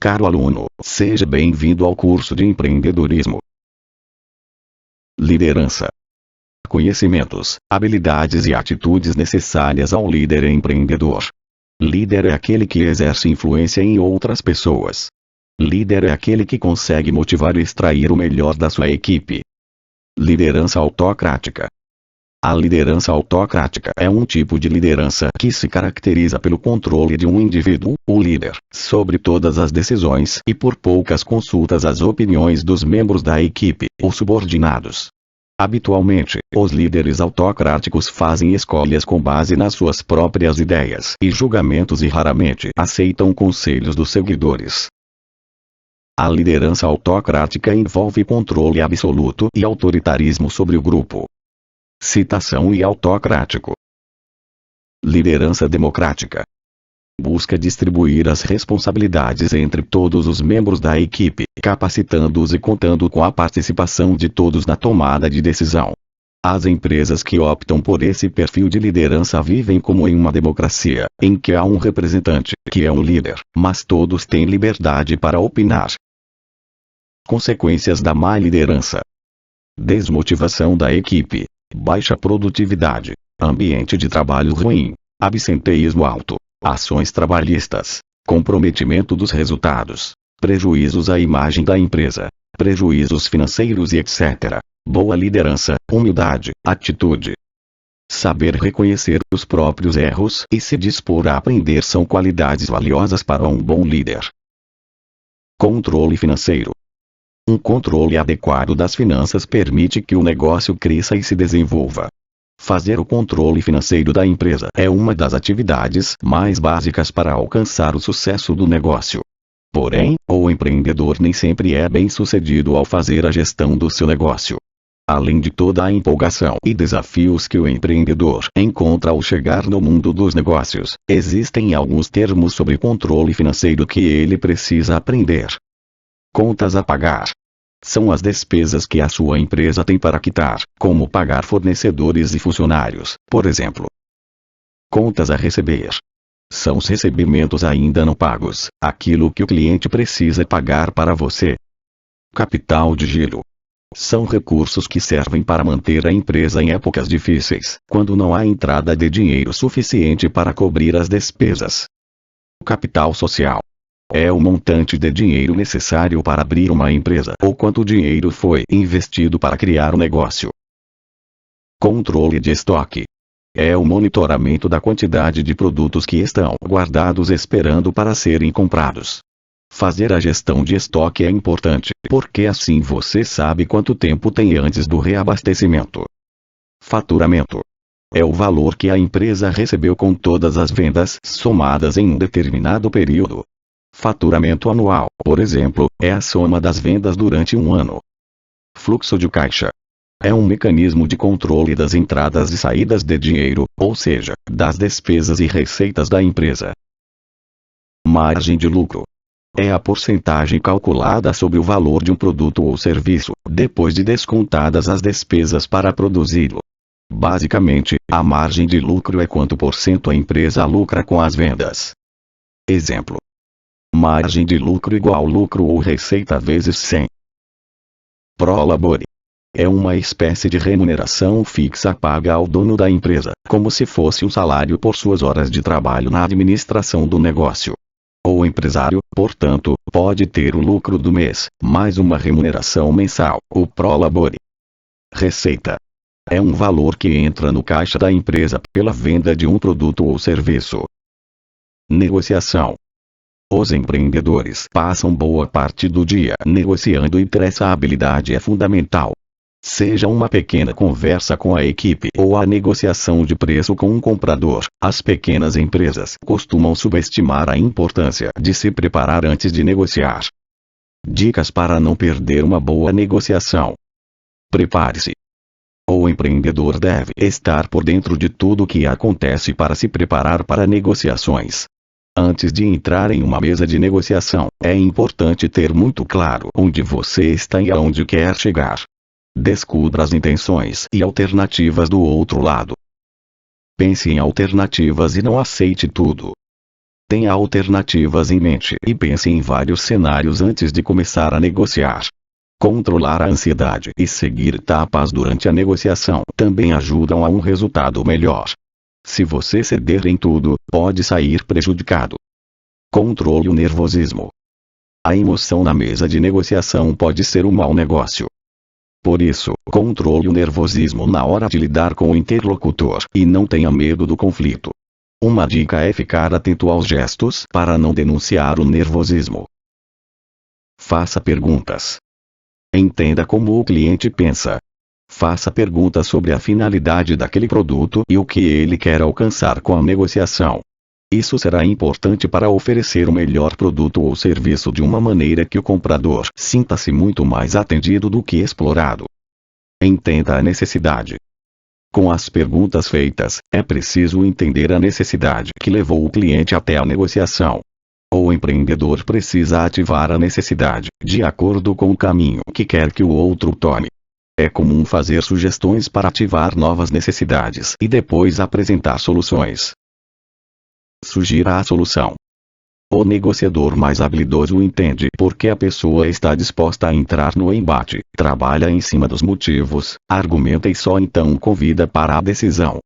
Caro aluno, seja bem-vindo ao curso de empreendedorismo. Liderança. Conhecimentos, habilidades e atitudes necessárias ao líder empreendedor. Líder é aquele que exerce influência em outras pessoas. Líder é aquele que consegue motivar e extrair o melhor da sua equipe. Liderança autocrática. A liderança autocrática é um tipo de liderança que se caracteriza pelo controle de um indivíduo, o líder, sobre todas as decisões e por poucas consultas às opiniões dos membros da equipe, ou subordinados. Habitualmente, os líderes autocráticos fazem escolhas com base nas suas próprias ideias e julgamentos e raramente aceitam conselhos dos seguidores. A liderança autocrática envolve controle absoluto e autoritarismo sobre o grupo. Citação e autocrático. Liderança democrática. Busca distribuir as responsabilidades entre todos os membros da equipe, capacitando-os e contando com a participação de todos na tomada de decisão. As empresas que optam por esse perfil de liderança vivem como em uma democracia, em que há um representante, que é um líder, mas todos têm liberdade para opinar. Consequências da má liderança. Desmotivação da equipe. Baixa produtividade, ambiente de trabalho ruim, absenteísmo alto, ações trabalhistas, comprometimento dos resultados, prejuízos à imagem da empresa, prejuízos financeiros e etc. Boa liderança, humildade, atitude. Saber reconhecer os próprios erros e se dispor a aprender são qualidades valiosas para um bom líder. Controle financeiro. Um controle adequado das finanças permite que o negócio cresça e se desenvolva. Fazer o controle financeiro da empresa é uma das atividades mais básicas para alcançar o sucesso do negócio. Porém, o empreendedor nem sempre é bem-sucedido ao fazer a gestão do seu negócio. Além de toda a empolgação e desafios que o empreendedor encontra ao chegar no mundo dos negócios, existem alguns termos sobre controle financeiro que ele precisa aprender. Contas a pagar. São as despesas que a sua empresa tem para quitar, como pagar fornecedores e funcionários, por exemplo. Contas a receber. São os recebimentos ainda não pagos, aquilo que o cliente precisa pagar para você. Capital de giro. São recursos que servem para manter a empresa em épocas difíceis, quando não há entrada de dinheiro suficiente para cobrir as despesas. Capital social. É o montante de dinheiro necessário para abrir uma empresa ou quanto dinheiro foi investido para criar o negócio. Controle de estoque. É o monitoramento da quantidade de produtos que estão guardados esperando para serem comprados. Fazer a gestão de estoque é importante, porque assim você sabe quanto tempo tem antes do reabastecimento. Faturamento. É o valor que a empresa recebeu com todas as vendas somadas em um determinado período. Faturamento anual, por exemplo, é a soma das vendas durante um ano. Fluxo de caixa. É um mecanismo de controle das entradas e saídas de dinheiro, ou seja, das despesas e receitas da empresa. Margem de lucro. É a porcentagem calculada sobre o valor de um produto ou serviço, depois de descontadas as despesas para produzi-lo. Basicamente, a margem de lucro é quanto por cento a empresa lucra com as vendas. Exemplo. Margem de lucro igual lucro ou receita vezes 100. Prolabore. É uma espécie de remuneração fixa paga ao dono da empresa, como se fosse um salário por suas horas de trabalho na administração do negócio. O empresário, portanto, pode ter o lucro do mês, mais uma remuneração mensal, o prolabore. Receita. É um valor que entra no caixa da empresa pela venda de um produto ou serviço. Negociação. Os empreendedores passam boa parte do dia negociando e essa habilidade é fundamental. Seja uma pequena conversa com a equipe ou a negociação de preço com um comprador, as pequenas empresas costumam subestimar a importância de se preparar antes de negociar. Dicas para não perder uma boa negociação. Prepare-se. O empreendedor deve estar por dentro de tudo o que acontece para se preparar para negociações. Antes de entrar em uma mesa de negociação, é importante ter muito claro onde você está e aonde quer chegar. Descubra as intenções e alternativas do outro lado. Pense em alternativas e não aceite tudo. Tenha alternativas em mente e pense em vários cenários antes de começar a negociar. Controlar a ansiedade e seguir etapas durante a negociação também ajudam a um resultado melhor. Se você ceder em tudo, pode sair prejudicado. Controle o nervosismo. A emoção na mesa de negociação pode ser um mau negócio. Por isso, controle o nervosismo na hora de lidar com o interlocutor e não tenha medo do conflito. Uma dica é ficar atento aos gestos para não denunciar o nervosismo. Faça perguntas. Entenda como o cliente pensa. Faça perguntas sobre a finalidade daquele produto e o que ele quer alcançar com a negociação. Isso será importante para oferecer o melhor produto ou serviço de uma maneira que o comprador sinta-se muito mais atendido do que explorado. Entenda a necessidade. Com as perguntas feitas, é preciso entender a necessidade que levou o cliente até a negociação. O empreendedor precisa ativar a necessidade, de acordo com o caminho que quer que o outro tome. É comum fazer sugestões para ativar novas necessidades e depois apresentar soluções. Sugira a solução. O negociador mais habilidoso entende por que a pessoa está disposta a entrar no embate, trabalha em cima dos motivos, argumenta e só então convida para a decisão.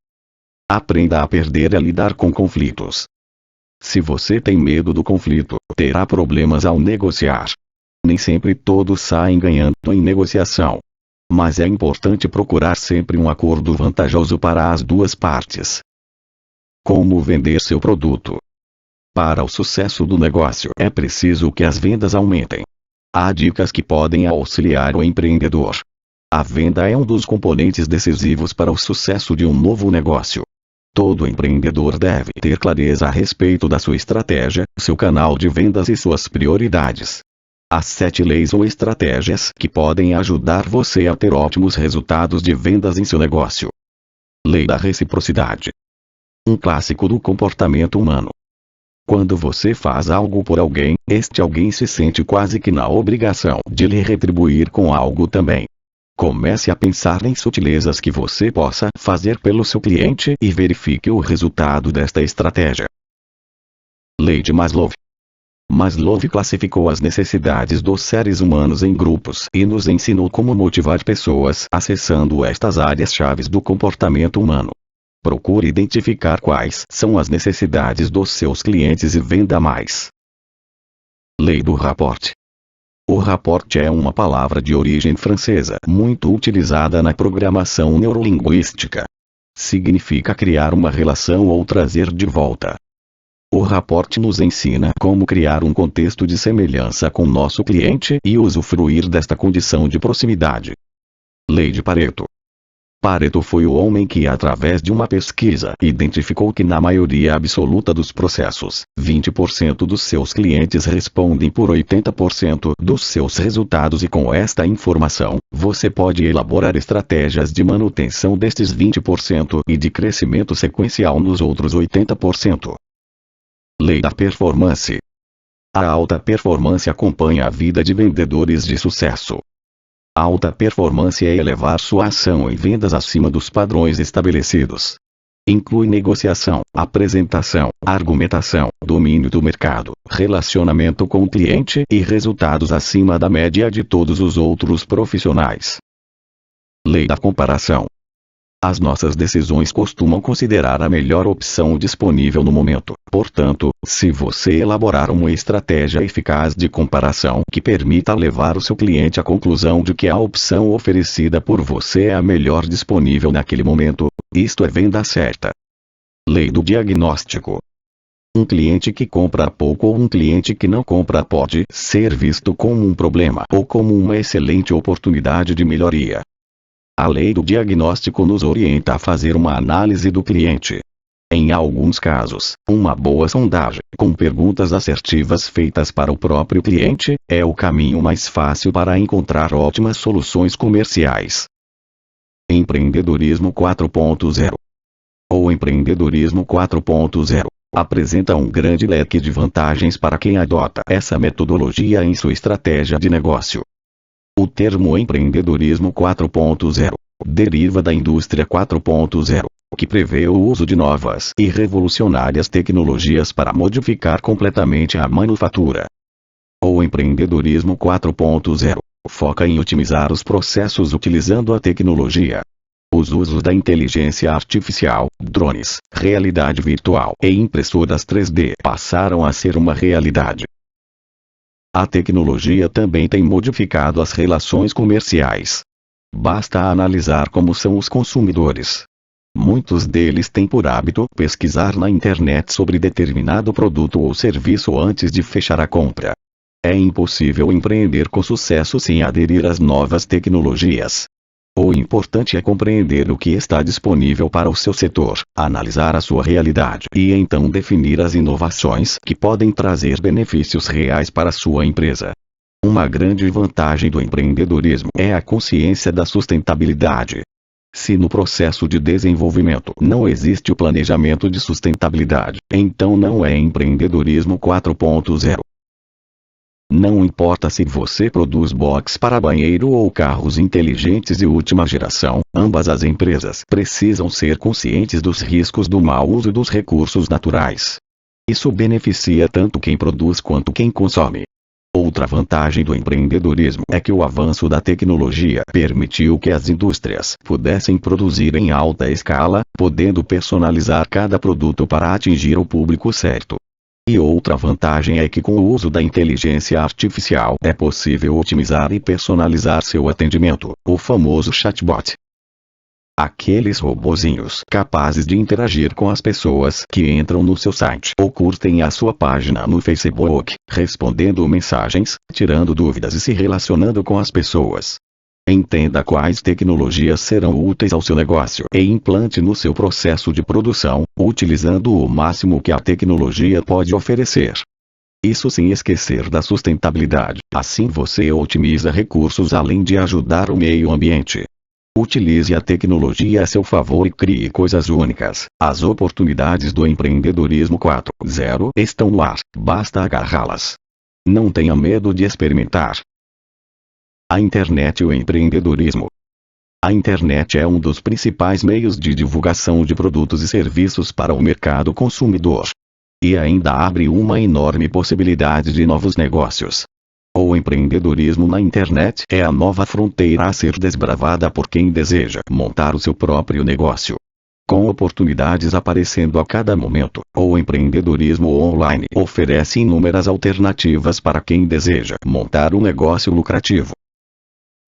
Aprenda a perder e a lidar com conflitos. Se você tem medo do conflito, terá problemas ao negociar. Nem sempre todos saem ganhando em negociação. Mas é importante procurar sempre um acordo vantajoso para as duas partes. Como vender seu produto? Para o sucesso do negócio é preciso que as vendas aumentem. Há dicas que podem auxiliar o empreendedor. A venda é um dos componentes decisivos para o sucesso de um novo negócio. Todo empreendedor deve ter clareza a respeito da sua estratégia, seu canal de vendas e suas prioridades. Há 7 leis ou estratégias que podem ajudar você a ter ótimos resultados de vendas em seu negócio. Lei da reciprocidade. Um clássico do comportamento humano. Quando você faz algo por alguém, este alguém se sente quase que na obrigação de lhe retribuir com algo também. Comece a pensar em sutilezas que você possa fazer pelo seu cliente e verifique o resultado desta estratégia. Lei de Maslow. Maslow classificou as necessidades dos seres humanos em grupos e nos ensinou como motivar pessoas acessando estas áreas-chave do comportamento humano. Procure identificar quais são as necessidades dos seus clientes e venda mais. Lei do rapport. O rapport é uma palavra de origem francesa muito utilizada na programação neurolinguística. Significa criar uma relação ou trazer de volta. O rapport nos ensina como criar um contexto de semelhança com nosso cliente e usufruir desta condição de proximidade. Lei de Pareto. Pareto foi o homem que, através de uma pesquisa, identificou que na maioria absoluta dos processos, 20% dos seus clientes respondem por 80% dos seus resultados e com esta informação, você pode elaborar estratégias de manutenção destes 20% e de crescimento sequencial nos outros 80%. Lei da performance. A alta performance acompanha a vida de vendedores de sucesso. Alta performance é elevar sua ação em vendas acima dos padrões estabelecidos. Inclui negociação, apresentação, argumentação, domínio do mercado, relacionamento com o cliente e resultados acima da média de todos os outros profissionais. Lei da comparação. As nossas decisões costumam considerar a melhor opção disponível no momento. Portanto, se você elaborar uma estratégia eficaz de comparação que permita levar o seu cliente à conclusão de que a opção oferecida por você é a melhor disponível naquele momento, isto é venda certa. Lei do diagnóstico. Um cliente que compra pouco ou um cliente que não compra pode ser visto como um problema ou como uma excelente oportunidade de melhoria. A lei do diagnóstico nos orienta a fazer uma análise do cliente. Em alguns casos, uma boa sondagem, com perguntas assertivas feitas para o próprio cliente, é o caminho mais fácil para encontrar ótimas soluções comerciais. Empreendedorismo 4.0. O empreendedorismo 4.0 apresenta um grande leque de vantagens para quem adota essa metodologia em sua estratégia de negócio. O termo empreendedorismo 4.0 deriva da indústria 4.0, que prevê o uso de novas e revolucionárias tecnologias para modificar completamente a manufatura. O empreendedorismo 4.0 foca em otimizar os processos utilizando a tecnologia. Os usos da inteligência artificial, drones, realidade virtual e impressoras 3D passaram a ser uma realidade. A tecnologia também tem modificado as relações comerciais. Basta analisar como são os consumidores. Muitos deles têm por hábito pesquisar na internet sobre determinado produto ou serviço antes de fechar a compra. É impossível empreender com sucesso sem aderir às novas tecnologias. O importante é compreender o que está disponível para o seu setor, analisar a sua realidade e então definir as inovações que podem trazer benefícios reais para a sua empresa. Uma grande vantagem do empreendedorismo é a consciência da sustentabilidade. Se no processo de desenvolvimento não existe o planejamento de sustentabilidade, então não é empreendedorismo 4.0. Não importa se você produz box para banheiro ou carros inteligentes de última geração, ambas as empresas precisam ser conscientes dos riscos do mau uso dos recursos naturais. Isso beneficia tanto quem produz quanto quem consome. Outra vantagem do empreendedorismo é que o avanço da tecnologia permitiu que as indústrias pudessem produzir em alta escala, podendo personalizar cada produto para atingir o público certo. E outra vantagem é que com o uso da inteligência artificial é possível otimizar e personalizar seu atendimento, o famoso chatbot. Aqueles robozinhos capazes de interagir com as pessoas que entram no seu site ou curtem a sua página no Facebook, respondendo mensagens, tirando dúvidas e se relacionando com as pessoas. Entenda quais tecnologias serão úteis ao seu negócio e implante no seu processo de produção, utilizando o máximo que a tecnologia pode oferecer. Isso sem esquecer da sustentabilidade, assim você otimiza recursos além de ajudar o meio ambiente. Utilize a tecnologia a seu favor e crie coisas únicas. As oportunidades do empreendedorismo 4.0 estão no ar, basta agarrá-las. Não tenha medo de experimentar. A internet e o empreendedorismo. A internet é um dos principais meios de divulgação de produtos e serviços para o mercado consumidor. E ainda abre uma enorme possibilidade de novos negócios. O empreendedorismo na internet é a nova fronteira a ser desbravada por quem deseja montar o seu próprio negócio. Com oportunidades aparecendo a cada momento, o empreendedorismo online oferece inúmeras alternativas para quem deseja montar um negócio lucrativo.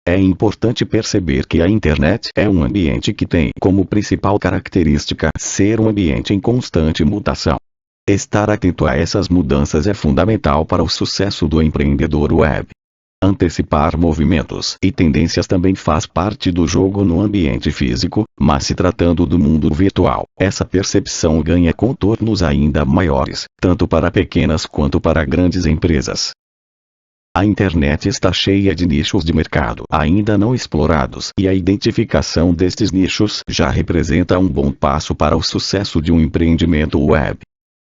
É importante perceber que a internet é um ambiente que tem como principal característica ser um ambiente em constante mutação. Estar atento a essas mudanças é fundamental para o sucesso do empreendedor web. Antecipar movimentos e tendências também faz parte do jogo no ambiente físico, mas se tratando do mundo virtual, essa percepção ganha contornos ainda maiores, tanto para pequenas quanto para grandes empresas. A internet está cheia de nichos de mercado ainda não explorados e a identificação destes nichos já representa um bom passo para o sucesso de um empreendimento web.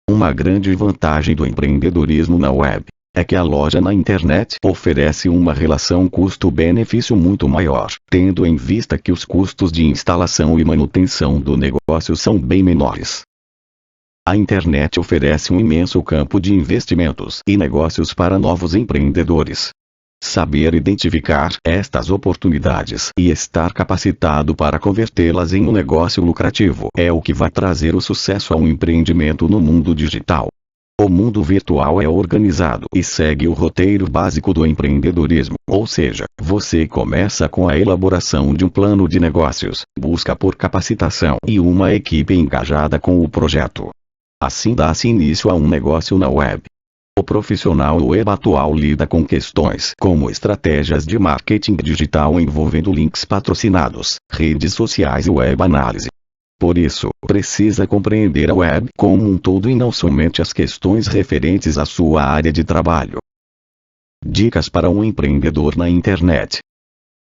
Uma grande vantagem do empreendedorismo na web é que a loja na internet oferece uma relação custo-benefício muito maior, tendo em vista que os custos de instalação e manutenção do negócio são bem menores. A internet oferece um imenso campo de investimentos e negócios para novos empreendedores. Saber identificar estas oportunidades e estar capacitado para convertê-las em um negócio lucrativo é o que vai trazer o sucesso a um empreendimento no mundo digital. O mundo virtual é organizado e segue o roteiro básico do empreendedorismo, ou seja, você começa com a elaboração de um plano de negócios, busca por capacitação e uma equipe engajada com o projeto. Assim dá-se início a um negócio na web. O profissional web atual lida com questões como estratégias de marketing digital envolvendo links patrocinados, redes sociais e web análise. Por isso, precisa compreender a web como um todo e não somente as questões referentes à sua área de trabalho. Dicas para um empreendedor na internet.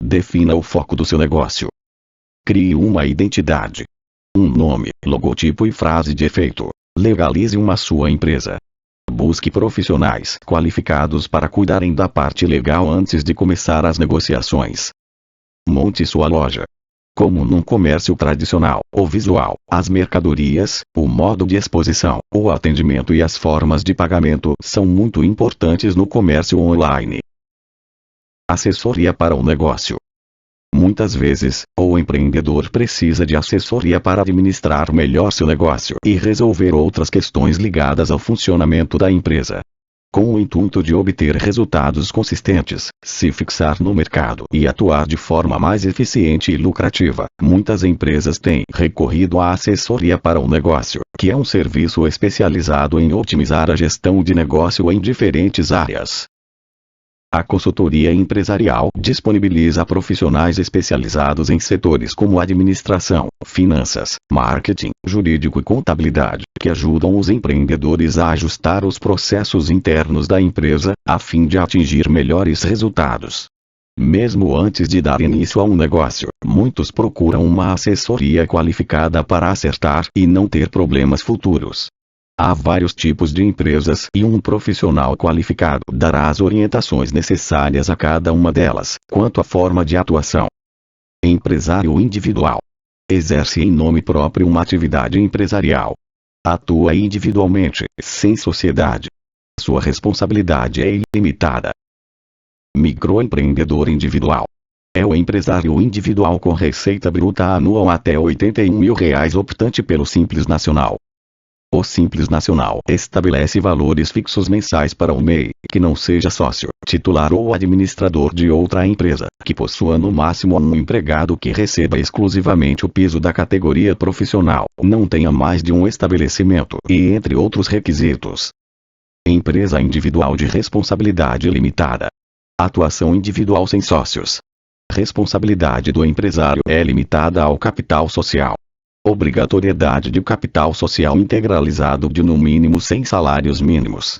Defina o foco do seu negócio. Crie uma identidade. Um nome, logotipo e frase de efeito. Legalize uma sua empresa. Busque profissionais qualificados para cuidarem da parte legal antes de começar as negociações. Monte sua loja. Como num comércio tradicional, o visual, as mercadorias, o modo de exposição, o atendimento e as formas de pagamento são muito importantes no comércio online. Assessoria para o negócio. Muitas vezes, o empreendedor precisa de assessoria para administrar melhor seu negócio e resolver outras questões ligadas ao funcionamento da empresa. Com o intuito de obter resultados consistentes, se fixar no mercado e atuar de forma mais eficiente e lucrativa, muitas empresas têm recorrido à assessoria para o negócio, que é um serviço especializado em otimizar a gestão de negócio em diferentes áreas. A consultoria empresarial disponibiliza profissionais especializados em setores como administração, finanças, marketing, jurídico e contabilidade, que ajudam os empreendedores a ajustar os processos internos da empresa, a fim de atingir melhores resultados. Mesmo antes de dar início a um negócio, muitos procuram uma assessoria qualificada para acertar e não ter problemas futuros. Há vários tipos de empresas e um profissional qualificado dará as orientações necessárias a cada uma delas, quanto à forma de atuação. Empresário individual. Exerce em nome próprio uma atividade empresarial. Atua individualmente, sem sociedade. Sua responsabilidade é ilimitada. Microempreendedor individual. É o empresário individual com receita bruta anual até R$ 81.000 optante pelo Simples Nacional. O Simples Nacional estabelece valores fixos mensais para o MEI, que não seja sócio, titular ou administrador de outra empresa, que possua no máximo um empregado que receba exclusivamente o piso da categoria profissional, não tenha mais de um estabelecimento, e entre outros requisitos. Empresa individual de responsabilidade limitada. Atuação individual sem sócios. Responsabilidade do empresário é limitada ao capital social. Obrigatoriedade de capital social integralizado de no mínimo 100 salários mínimos.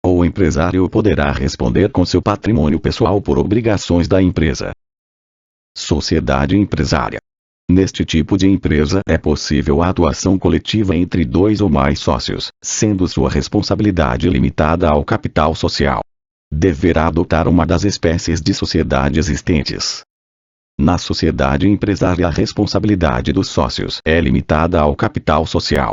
O empresário poderá responder com seu patrimônio pessoal por obrigações da empresa. Sociedade empresária. Neste tipo de empresa é possível a atuação coletiva entre 2 ou mais sócios, sendo sua responsabilidade limitada ao capital social. Deverá adotar uma das espécies de sociedade existentes. Na sociedade empresária a responsabilidade dos sócios é limitada ao capital social.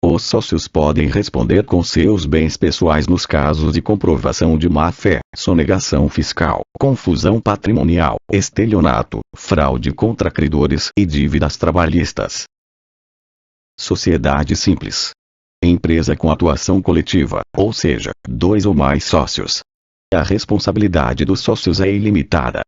Os sócios podem responder com seus bens pessoais nos casos de comprovação de má-fé, sonegação fiscal, confusão patrimonial, estelionato, fraude contra credores e dívidas trabalhistas. Sociedade simples. Empresa com atuação coletiva, ou seja, 2 ou mais sócios. A responsabilidade dos sócios é ilimitada.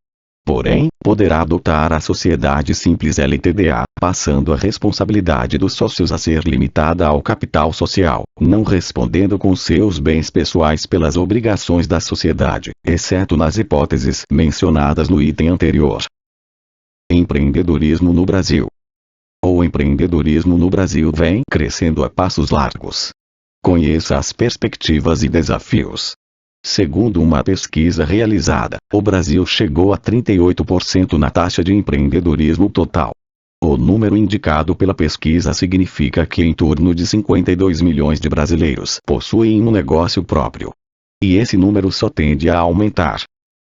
Porém, poderá adotar a sociedade simples LTDA, passando a responsabilidade dos sócios a ser limitada ao capital social, não respondendo com seus bens pessoais pelas obrigações da sociedade, exceto nas hipóteses mencionadas no item anterior. Empreendedorismo no Brasil. O empreendedorismo no Brasil vem crescendo a passos largos. Conheça as perspectivas e desafios. Segundo uma pesquisa realizada, o Brasil chegou a 38% na taxa de empreendedorismo total. O número indicado pela pesquisa significa que em torno de 52 milhões de brasileiros possuem um negócio próprio. E esse número só tende a aumentar.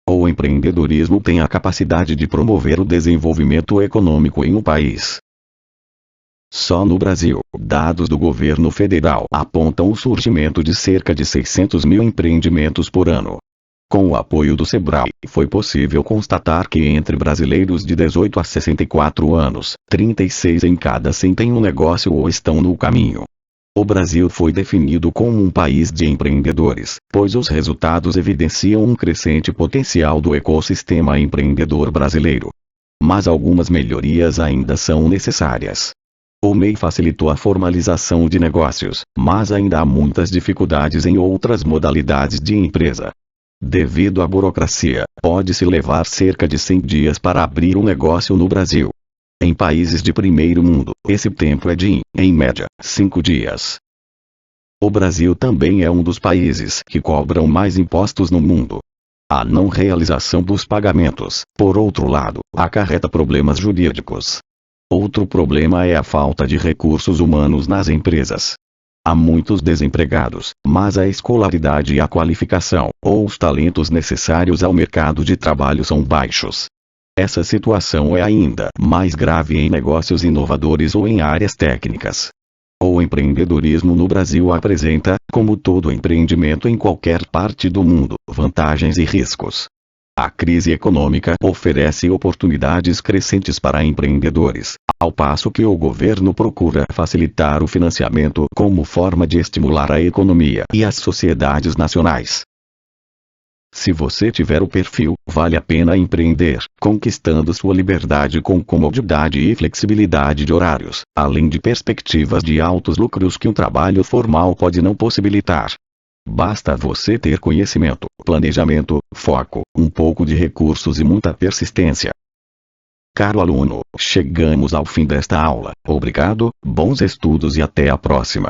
O empreendedorismo tem a capacidade de promover o desenvolvimento econômico em um país. Só no Brasil, dados do governo federal apontam o surgimento de cerca de 600 mil empreendimentos por ano. Com o apoio do Sebrae, foi possível constatar que entre brasileiros de 18 a 64 anos, 36 em cada 100 têm um negócio ou estão no caminho. O Brasil foi definido como um país de empreendedores, pois os resultados evidenciam um crescente potencial do ecossistema empreendedor brasileiro. Mas algumas melhorias ainda são necessárias. O MEI facilitou a formalização de negócios, mas ainda há muitas dificuldades em outras modalidades de empresa. Devido à burocracia, pode-se levar cerca de 100 dias para abrir um negócio no Brasil. Em países de primeiro mundo, esse tempo é de, em média, 5 dias. O Brasil também é um dos países que cobram mais impostos no mundo. A não realização dos pagamentos, por outro lado, acarreta problemas jurídicos. Outro problema é a falta de recursos humanos nas empresas. Há muitos desempregados, mas a escolaridade e a qualificação, ou os talentos necessários ao mercado de trabalho são baixos. Essa situação é ainda mais grave em negócios inovadores ou em áreas técnicas. O empreendedorismo no Brasil apresenta, como todo empreendimento em qualquer parte do mundo, vantagens e riscos. A crise econômica oferece oportunidades crescentes para empreendedores, ao passo que o governo procura facilitar o financiamento como forma de estimular a economia e as sociedades nacionais. Se você tiver o perfil, vale a pena empreender, conquistando sua liberdade com comodidade e flexibilidade de horários, além de perspectivas de altos lucros que um trabalho formal pode não possibilitar. Basta você ter conhecimento, planejamento, foco, um pouco de recursos e muita persistência. Caro aluno, chegamos ao fim desta aula. Obrigado, bons estudos e até a próxima.